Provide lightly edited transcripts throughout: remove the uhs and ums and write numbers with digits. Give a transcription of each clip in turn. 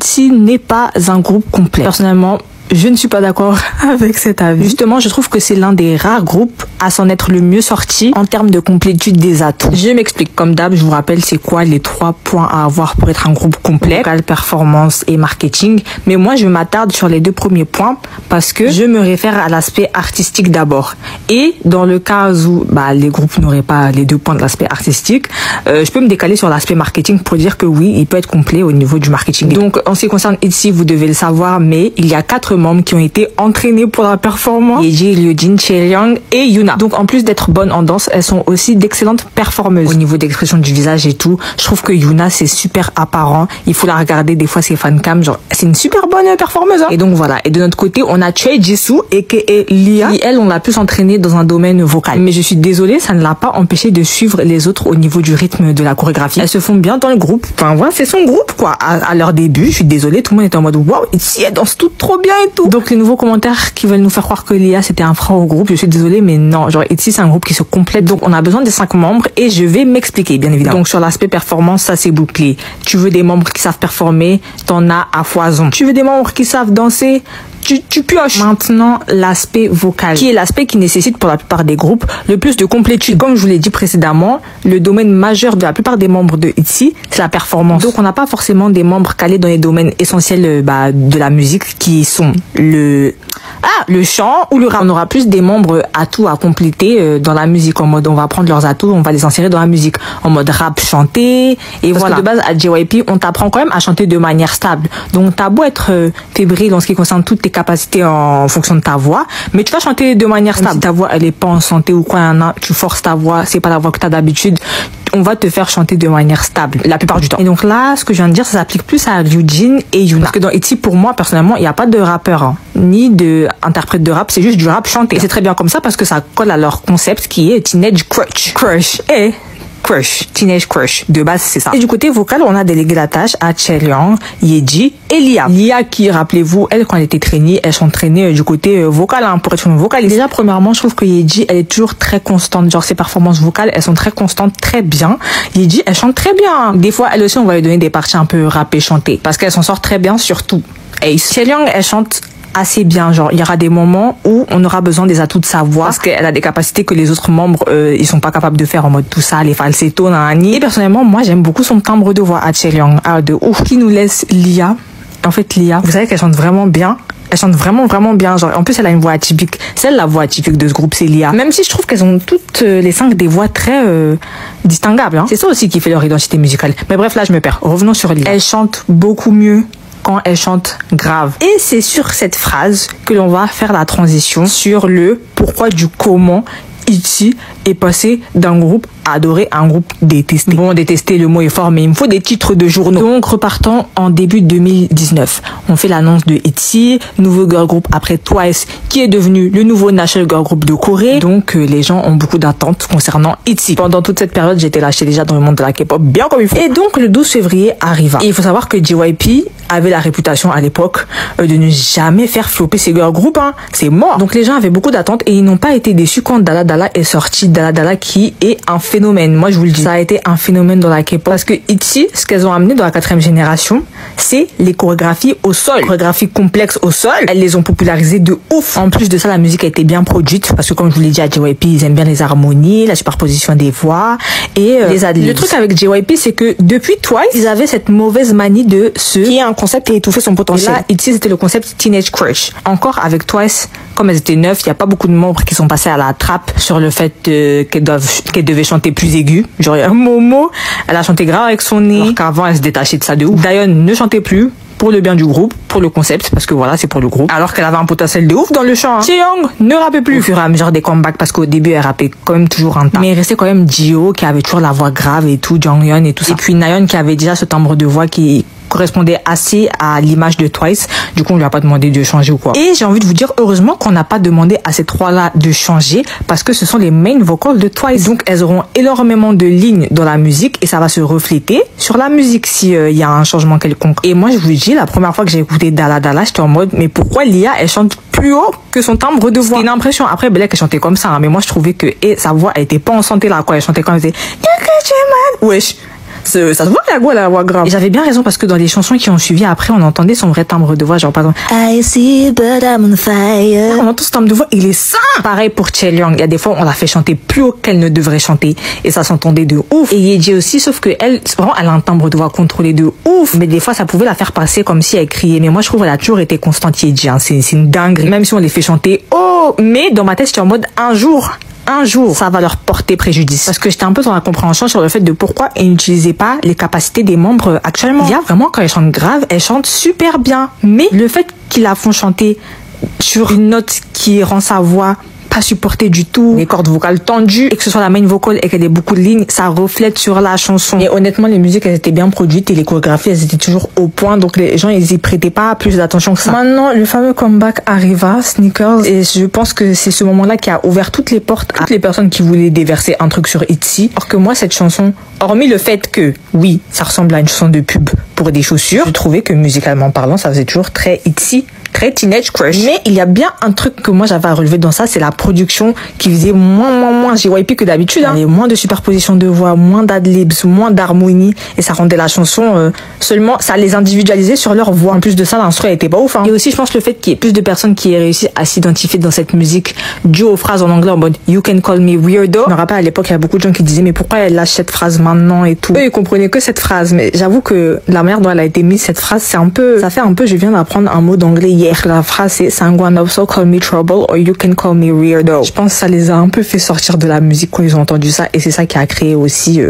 ITZY n'est pas un groupe complet. Personnellement, je ne suis pas d'accord avec cet avis. Justement, je trouve que c'est l'un des rares groupes à s'en être le mieux sorti en termes de complétude des atouts. Je m'explique. Comme d'hab, je vous rappelle c'est quoi les 3 points à avoir pour être un groupe complet: vocal, performance et marketing. Mais moi, je m'attarde sur les 2 premiers points parce que je me réfère à l'aspect artistique d'abord. Et dans le cas où les groupes n'auraient pas les 2 points de l'aspect artistique, je peux me décaler sur l'aspect marketing pour dire que oui, il peut être complet au niveau du marketing. Donc, en ce qui concerne ITZY, vous devez le savoir, mais il y a 4 membres qui ont été entraînés pour la performance: Yeji, Ryujin, Chaeryeong et Yuna. Donc en plus d'être bonnes en danse, elles sont aussi d'excellentes performeuses. Au niveau d'expression du visage et tout, je trouve que Yuna c'est super apparent. Il faut la regarder des fois ses fancams, genre c'est une super bonne performeuse. Et donc voilà. Et de notre côté, on a Choi Jisoo aka Lia, qui elle on l'a plus entraînée dans un domaine vocal. Mais je suis désolée, ça ne l'a pas empêché de suivre les autres au niveau du rythme de la chorégraphie. Elles se font bien dans le groupe. Enfin voilà, c'est son groupe quoi. À leur début, je suis désolée, tout le monde était en mode waouh, ici elles dansent toutes trop bien et tout. Donc les nouveaux commentaires qui veulent nous faire croire que Lia c'était un frein au groupe, je suis désolée mais non, genre ITZY c'est un groupe qui se complète, donc on a besoin des 5 membres et je vais m'expliquer bien évidemment. Donc sur l'aspect performance, ça c'est bouclé. Tu veux des membres qui savent performer, t'en as à foison. Tu veux des membres qui savent danser, tu pioches. Maintenant, l'aspect vocal, qui est l'aspect qui nécessite pour la plupart des groupes le plus de complétude. Comme je vous l'ai dit précédemment, le domaine majeur de la plupart des membres de ITZY, c'est la performance. Donc on n'a pas forcément des membres calés dans les domaines essentiels de la musique qui sont le chant ou le rap. On aura plus des membres atouts à compléter dans la musique, en mode on va prendre leurs atouts, on va les insérer dans la musique, en mode rap, chanter. Et parce voilà. Que de base à JYP, on t'apprend quand même à chanter de manière stable. Donc t'as beau être fébrile en ce qui concerne toutes tes capacités en fonction de ta voix, mais tu vas chanter de manière stable. Si ta voix elle est pas en santé ou quoi, tu forces ta voix, c'est pas la voix que t'as d'habitude, on va te faire chanter de manière stable la plupart du temps. Et donc là, ce que je viens de dire, ça s'applique plus à Ryujin et Yuna. Parce que dans ITZY, pour moi, personnellement, il n'y a pas de rappeur, ni d'interprète de rap, c'est juste du rap chanté. Et c'est très bien comme ça parce que ça colle à leur concept qui est Teenage Crush. Teenage Crush. De base, c'est ça. Et du côté vocal, on a délégué la tâche à Chaeryeong, Yeji et Lia. Lia qui, rappelez-vous, elle, quand elle était traînée, elle s'entraînait du côté vocal, pour être une vocaliste. Déjà, premièrement, je trouve que Yeji, elle est toujours très constante. Genre, ses performances vocales, elles sont très constantes, très bien. Yeji, elle chante très bien. Des fois, elle aussi, on va lui donner des parties un peu rappées, chantées. Parce qu'elle s'en sort très bien, surtout. Ace. Chaeryeong, elle chante assez bien, genre il y aura des moments où on aura besoin des atouts de sa voix parce qu'elle a des capacités que les autres membres ils sont pas capables de faire, en mode tout ça, les falsettos, et personnellement moi j'aime beaucoup son timbre de voix à Chaeryeong, de ouf. Qui nous laisse Lia. En fait Lia, vous savez qu'elle chante vraiment bien. Elle chante vraiment bien, genre en plus elle a une voix atypique. Celle la voix atypique de ce groupe c'est Lia. Même si je trouve qu'elles ont toutes les 5 des voix très distinguables, C'est ça aussi qui fait leur identité musicale. Mais bref, là je me perds. Revenons sur Lia. Elle chante beaucoup mieux quand elle chante grave. Et c'est sur cette phrase que l'on va faire la transition sur le pourquoi du comment ITZY est passé d'un groupe adoré à un groupe détesté. Bon, détesté, le mot est fort, mais il me faut des titres de journaux. Donc, repartons en début 2019. On fait l'annonce de ITZY, nouveau girl group après Twice, qui est devenu le nouveau national girl group de Corée. Donc, les gens ont beaucoup d'attentes concernant ITZY. Pendant toute cette période, j'étais lâchée déjà dans le monde de la K-pop, bien comme il faut. Et donc, le 12 février arriva. Et il faut savoir que JYP avait la réputation à l'époque de ne jamais faire flopper ses girl groups, C'est mort. Donc, les gens avaient beaucoup d'attentes et ils n'ont pas été déçus quand Dalla Dalla est sorti. Dalla Dalla qui est un phénomène. Moi, je vous le dis, ça a été un phénomène dans la K-pop. Parce que ITZY, ce qu'elles ont amené dans la 4e génération, c'est les chorégraphies au sol. Chorégraphies complexes au sol. Elles les ont popularisées de ouf. En plus de ça, la musique a été bien produite. Parce que comme je vous l'ai dit, à JYP, ils aiment bien les harmonies, la superposition des voix et les adlibs. Le truc avec JYP, c'est que depuis Twice, ils avaient cette mauvaise manie de se créer un concept et étouffer son potentiel. Et là, ITZY, c'était le concept Teenage Crush. Encore avec Twice, comme elles étaient 9, il n'y a pas beaucoup de membres qui sont passés à la trappe sur le fait qu'elles devaient chanter plus aigu. Genre, Momo, elle a chanté grave avec son nez. Alors qu'avant, elle se détachait de ça de ouf. Dayeon ne chantait plus pour le bien du groupe, pour le concept, parce que voilà, c'est pour le groupe. Alors qu'elle avait un potentiel de ouf dans le chant. Chaeryeong ne rappait plus. Au fur et à mesure des comebacks, parce qu'au début, elle rappait quand même toujours un tas. Mais il restait quand même Jihyo, qui avait toujours la voix grave et tout, Jonghyun et tout ça. Et puis Nayeon, qui avait déjà ce timbre de voix qui correspondait assez à l'image de Twice. Du coup, on lui a pas demandé de changer ou quoi. Et j'ai envie de vous dire, heureusement qu'on n'a pas demandé à ces 3-là de changer, parce que ce sont les main vocals de Twice. Donc, elles auront énormément de lignes dans la musique et ça va se refléter sur la musique si y a un changement quelconque. Et moi, je vous dis, la première fois que j'ai écouté Dalla Dalla, j'étais en mode, mais pourquoi Lia, elle chante plus haut que son timbre de voix? C'était une impression. Après, Belek, elle chantait comme ça, mais moi, je trouvais que sa voix, elle était pas en santé là, quoi. Elle chantait comme elle disait, wesh. Ça se voit la voix grave. Et j'avais bien raison parce que dans les chansons qui ont suivi après, on entendait son vrai timbre de voix, genre par exemple I see but I'm on fire. On entend ce timbre de voix, il est sain. Pareil pour Chaeryeong, il y a des fois on l'a fait chanter plus haut qu'elle ne devrait chanter et ça s'entendait de ouf. Et Yeji aussi, sauf que elle, vraiment, elle a un timbre de voix contrôlé de ouf, mais des fois ça pouvait la faire passer comme si elle criait. Mais moi je trouve qu'elle a toujours été constante, Yeji, hein. C'est une dinguerie. Même si on les fait chanter, oh, mais dans ma tête j'étais en mode un jour, ça va leur porter préjudice. Parce que j'étais un peu dans la compréhension sur le fait de pourquoi ils n'utilisaient pas les capacités des membres actuellement. Il y a vraiment, quand elles chantent grave, elles chantent super bien. Mais le fait qu'ils la font chanter sur une note qui rend sa voix pas supportée du tout, les cordes vocales tendues, et que ce soit la main vocal et qu'elle ait beaucoup de lignes, ça reflète sur la chanson. Et honnêtement, les musiques, elles étaient bien produites et les chorégraphies, elles étaient toujours au point, donc les gens, ils y prêtaient pas plus d'attention que ça. Maintenant, le fameux comeback arriva, Sneakers, et je pense que c'est ce moment-là qui a ouvert toutes les portes à toutes les personnes qui voulaient déverser un truc sur ITZY. Alors que moi, cette chanson, hormis le fait que, oui, ça ressemble à une chanson de pub pour des chaussures, je trouvais que musicalement parlant, ça faisait toujours très ITZY, très Teenage Crush. Mais il y a bien un truc que moi j'avais à relever dans ça, c'est la production qui faisait moins JYP que d'habitude. Il y avait moins de superposition de voix, moins d'adlibs, moins d'harmonie, et ça rendait la chanson seulement, ça les individualisait sur leur voix. En plus de ça, l'instru était pas ouf. Hein. Et aussi, je pense le fait qu'il y ait plus de personnes qui aient réussi à s'identifier dans cette musique due aux phrases en anglais en mode You can call me weirdo. Je me rappelle à l'époque, il y a beaucoup de gens qui disaient mais pourquoi elle lâche cette phrase maintenant et tout. Eux, ils comprenaient que cette phrase, mais j'avoue que la manière dont elle a été mise, cette phrase, c'est un peu, ça fait un peu, je viens d'apprendre un mot d'anglais hier. La phrase c'est Sangwan also call me trouble or you can call me weirdo. Je pense que ça les a un peu fait sortir de la musique quand ils ont entendu ça, et c'est ça qui a créé aussi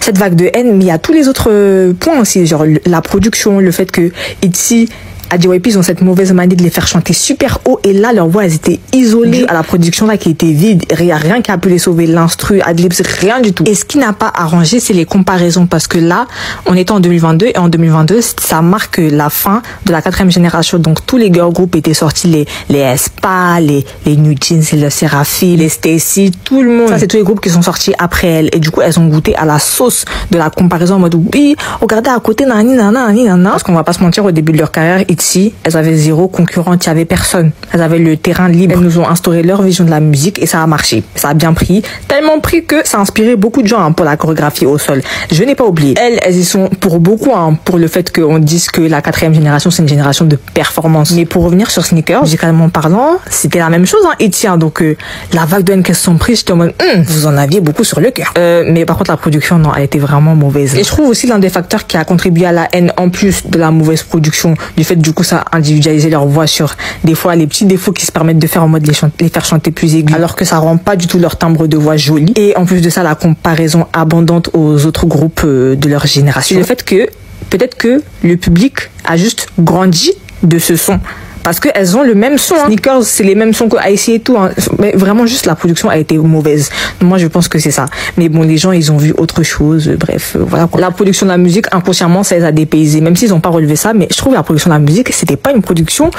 cette vague de haine. Mais il y a tous les autres points aussi, genre la production, le fait que ITZY, à JYP, ils ont cette mauvaise manie de les faire chanter super haut, et là leur voix elles étaient isolées à la production là qui était vide, rien qui a pu les sauver, l'instru, adlibs, rien du tout. Et ce qui n'a pas arrangé, c'est les comparaisons, parce que là on était en 2022 et en 2022 ça marque la fin de la 4e génération, donc tous les girl groups étaient sortis, les aespa, les New Jeans, les Seraphie, les Stacy, tout le monde, ça c'est tous les groupes qui sont sortis après elles, et du coup elles ont goûté à la sauce de la comparaison en mode oui regardez à côté nana, parce qu'on va pas se mentir, au début de leur carrière ITZY, elles avaient zéro concurrente, il y avait personne, elles avaient le terrain libre, elles nous ont instauré leur vision de la musique et ça a marché, ça a bien pris, tellement pris que ça a inspiré beaucoup de gens pour la chorégraphie au sol. Je n'ai pas oublié, elles y sont pour beaucoup, pour le fait qu'on dise que la 4e génération c'est une génération de performance. Mais pour revenir sur Sneakers, musicalement parlant, c'était la même chose, ITZY, donc la vague de haine qu'elles se sont prises, j'étais en mode vous en aviez beaucoup sur le cœur. Mais par contre la production, non, elle était vraiment mauvaise. Et je trouve aussi l'un des facteurs qui a contribué à la haine, en plus de la mauvaise production, du fait du coup ça a individualisé leur voix sur des fois les petits défauts qui se permettent de faire en mode les faire chanter plus aigus, alors que ça rend pas du tout leur timbre de voix joli. Et en plus de ça, la comparaison abondante aux autres groupes de leur génération. Et le fait que peut-être que le public a juste grandi de ce son. Parce qu'elles ont le même son. Sneakers, c'est les mêmes sons que IC et tout. Mais vraiment, juste la production a été mauvaise. Moi, je pense que c'est ça. Mais bon, les gens, ils ont vu autre chose. Bref, voilà quoi. La production de la musique, inconsciemment, ça les a dépaysés. Même s'ils n'ont pas relevé ça. Mais je trouve que la production de la musique, c'était pas une production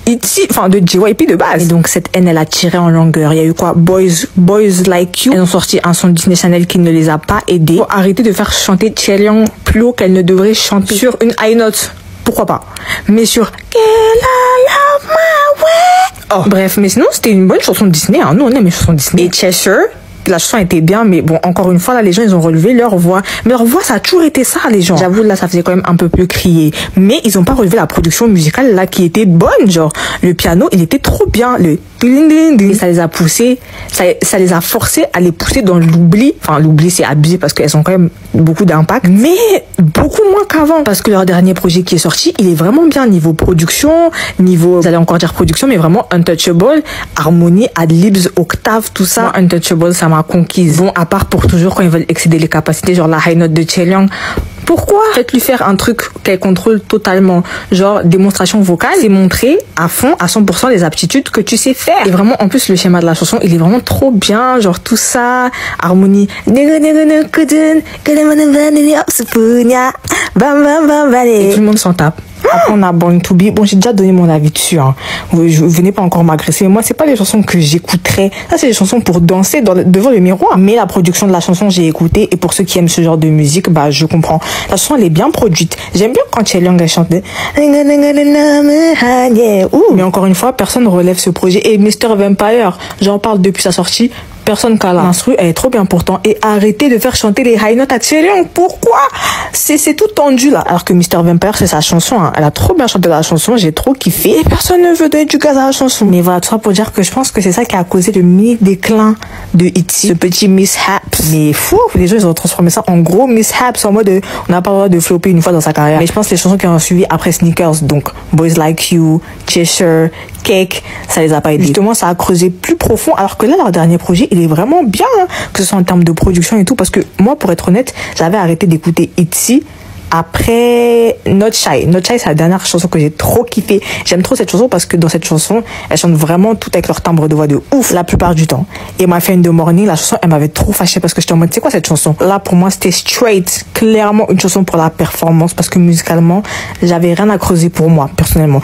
de JYP de base. Et donc, cette haine, elle a tiré en longueur. Il y a eu quoi? Boys Like You. Elles ont sorti un son Disney Channel qui ne les a pas aidés. Faut arrêter de faire chanter Chaeryeong plus haut qu'elle ne devrait chanter sur une high note. Pourquoi pas? Mais sur bref, mais sinon c'était une bonne chanson de Disney, nous on aime les chansons Disney. Et Cheshire, la chanson était bien, mais bon, encore une fois là, les gens ils ont relevé leur voix, mais leur voix ça a toujours été ça, les gens, j'avoue là ça faisait quand même un peu plus crier, mais ils ont pas relevé la production musicale là qui était bonne, genre le piano il était trop bien, le et ça les a poussés, ça les a forcés à les pousser dans l'oubli. Enfin l'oubli c'est abusé parce qu'elles ont quand même beaucoup d'impact, mais beaucoup moins qu'avant, parce que leur dernier projet qui est sorti, il est vraiment bien niveau production, niveau, vous allez encore dire production, mais vraiment untouchable, harmonie, adlibs, octave, tout ça. Moi, untouchable ça m'a conquise. Bon, à part pour toujours quand ils veulent excéder les capacités, genre la high note de Chaeryeong. Pourquoi? Faites-lui faire un truc qu'elle contrôle totalement. Genre, démonstration vocale, c'est montrer à fond, à 100% les aptitudes que tu sais faire. Et vraiment, en plus, le schéma de la chanson, il est vraiment trop bien. Genre, tout ça, harmonie. Et tout le monde s'en tape. Après, on a Born to Be. Bon, j'ai déjà donné mon avis dessus. Vous venez pas encore m'agresser. Mais moi, c'est pas les chansons que j'écouterais. Ça, c'est les chansons pour danser devant le miroir. Mais la production de la chanson, j'ai écouté. Et pour ceux qui aiment ce genre de musique, bah, je comprends. La chanson, elle est bien produite. J'aime bien quand Chaeryeong, elle chante. Mais encore une fois, personne ne relève ce projet. Et Mr. Vampire, j'en parle depuis sa sortie. personne qu'à l'instru, elle est trop bien pourtant. Et arrêtez de faire chanter les high notes à Chaeryeong. Pourquoi? C'est tout tendu là. Alors que Mr. Vampire, c'est sa chanson. Hein. Elle a trop bien chanté la chanson, j'ai trop kiffé. Et personne ne veut donner du gaz à la chanson. Mais voilà, tout ça pour dire que je pense que c'est ça qui a causé le mini déclin de ITZY. Ce petit mishap. Mais fou, les gens ils ont transformé ça en gros mishap en mode on n'a pas le droit de flopper une fois dans sa carrière. Mais je pense que les chansons qui ont suivi après Sneakers, donc Boys Like You, Cheshire, Cake, ça les a pas aidés. Justement, ça a creusé plus profond. Alors que là, leur dernier projet, il est vraiment bien, hein, que ce soit en termes de production et tout. Parce que moi, pour être honnête, j'avais arrêté d'écouter ITZY après Not Shy. Not Shy, c'est la dernière chanson que j'ai trop kiffé. J'aime trop cette chanson parce que dans cette chanson, elles chantent vraiment toutes avec leur timbre de voix de ouf la plupart du temps. Et My Friend in the Morning, la chanson, elle m'avait trop fâchée parce que j'étais en mode, c'est quoi cette chanson? Là, pour moi, c'était straight, clairement une chanson pour la performance parce que musicalement, j'avais rien à creuser pour moi, personnellement.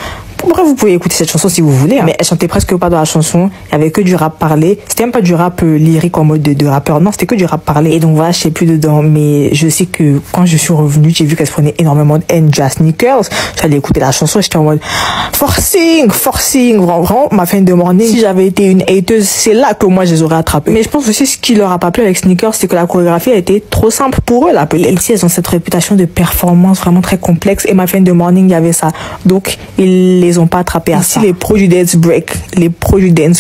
Bref, vous pouvez écouter cette chanson si vous voulez, hein. Mais elle chantait presque pas dans la chanson. Il y avait que du rap parlé. C'était même pas du rap lyrique en mode de rappeur. Non, c'était que du rap parlé. Et donc voilà, je sais plus dedans. Mais je sais que quand je suis revenue, j'ai vu qu'elle se prenait énormément de haine à Sneakers. J'allais écouter la chanson, j'étais en mode forcing. Vraiment, Ma Friend in the Morning. Si j'avais été une hateuse, c'est là que moi je les aurais attrapés. Mais je pense aussi ce qui leur a pas plu avec Sneakers, c'est que la chorégraphie a été trop simple pour eux là. Peut-être elles ont cette réputation de performance vraiment très complexe. Et My Friend in the Morning, il y avait ça. Donc ils les ont pas attrapés à ça. Les pros du dance break.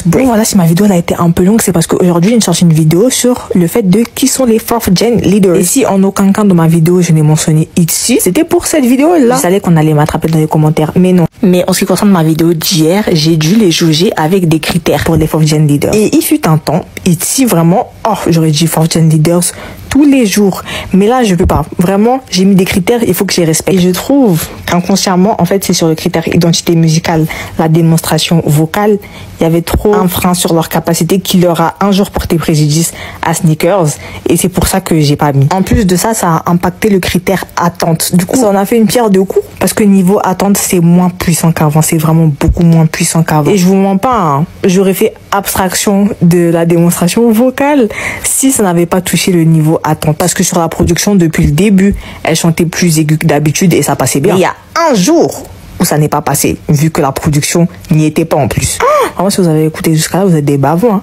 Bon, voilà, si ma vidéo elle a été un peu longue, c'est parce qu'aujourd'hui, j'ai sorti une vidéo sur le fait de qui sont les 4th Gen leaders. Et si en aucun cas dans ma vidéo, je n'ai mentionné ITZY, c'était pour cette vidéo-là. Je savais qu'on allait m'attraper dans les commentaires, mais non. Mais en ce qui concerne ma vidéo d'hier, j'ai dû les juger avec des critères pour les 4th Gen leaders. Et il fut un temps, ITZY vraiment, j'aurais dit 4th Gen leaders tous les jours. Mais là, je peux pas. Vraiment, j'ai mis des critères, il faut que je les respecte. Et je trouve qu'inconsciemment, en fait, c'est sur le critère identité musicale, la démonstration vocale, il y avait trop un frein sur leur capacité qui leur a un jour porté préjudice à Sneakers. Et c'est pour ça que j'ai pas mis. En plus de ça, ça a impacté le critère attente. Du coup, ça en a fait une pierre deux coups. Parce que niveau attente, c'est moins puissant qu'avant. C'est vraiment beaucoup moins puissant qu'avant. Et je vous mens pas, hein. J'aurais fait abstraction de la démonstration vocale si ça n'avait pas touché le niveau attente. Parce que sur la production, depuis le début, elle chantait plus aiguë que d'habitude et ça passait bien. Il y a un jour où ça n'est pas passé, vu que la production n'y était pas en plus. Vraiment, si vous avez écouté jusqu'à là, vous êtes des bavons, hein.